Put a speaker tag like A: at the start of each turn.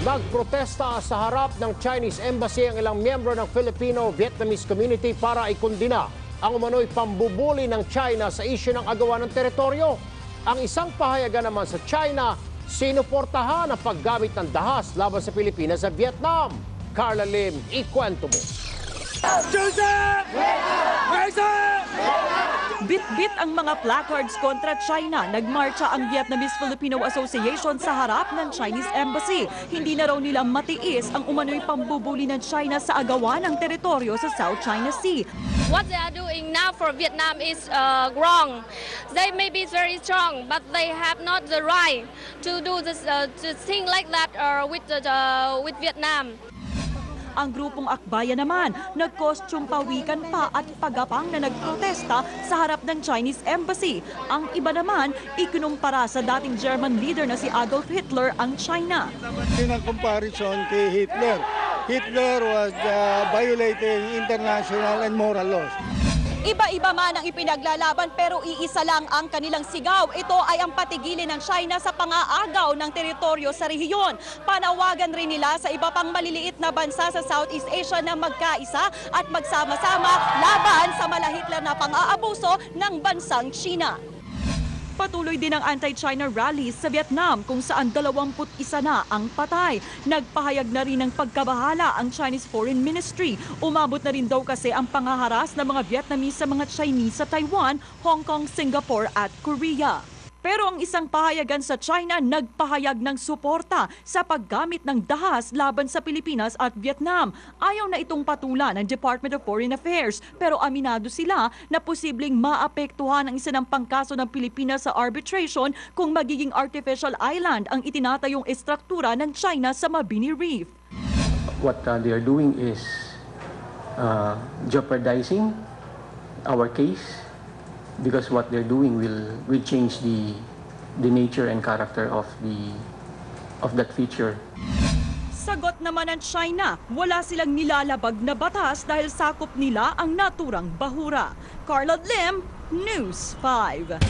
A: Nagprotesta sa harap ng Chinese Embassy ang ilang miyembro ng Filipino-Vietnamese community para ikundina ang umano'y pambubuli ng China sa isyu ng agawan ng teritoryo. Ang isang pahayagan naman sa China, sinuportahan ang paggamit ng dahas laban sa Pilipinas sa Vietnam. Carla Lim, ikwento mo.
B: Bit-bit ang mga placards kontra China. Nagmarcha ang Vietnamese-Filipino Association sa harap ng Chinese Embassy. Hindi na raw nila matiis ang umano'y pambubuli ng China sa agawan ng teritoryo sa South China Sea.
C: What they are doing now for Vietnam is wrong. They may be very strong, but they have not the right to do this thing like that with Vietnam.
B: Ang grupong Akbayan naman, nag-costume pawikan pa at pagapang na nagprotesta sa harap ng Chinese Embassy. Ang iba naman, ikinumpara sa dating German leader na si Adolf Hitler ang China.
D: In comparison kay Hitler, Hitler was violating international and moral laws.
B: Iba-iba man ang ipinaglalaban pero iisa lang ang kanilang sigaw. Ito ay ang patigilin ng China sa pangaagaw ng teritoryo sa rehiyon. Panawagan rin nila sa iba pang maliliit na bansa sa Southeast Asia na magkaisa at magsama-sama laban sa malahitler na pang-aabuso ng bansang China. Patuloy din ang anti-China rallies sa Vietnam kung saan 21 na ang patay. Nagpahayag na rin ng pagkabahala ang Chinese Foreign Ministry. Umabot na rin daw kasi ang pangaharas ng mga Vietnamese sa mga Chinese sa Taiwan, Hong Kong, Singapore at Korea. Pero ang isang pahayagan sa China nagpahayag ng suporta sa paggamit ng dahas laban sa Pilipinas at Vietnam. Ayaw na itong patulan ng Department of Foreign Affairs pero aminado sila na posibleng maapektuhan ang isinampang kaso ng Pilipinas sa arbitration kung magiging artificial island ang itinatayong estruktura ng China sa Mabini Reef.
E: What they are doing is jeopardizing our case. Because what they're doing will change the nature and character of that feature.
B: Sagot naman ng China, wala silang nilalabag na batas dahil sakop nila ang naturang bahura. Carla Lim, News 5.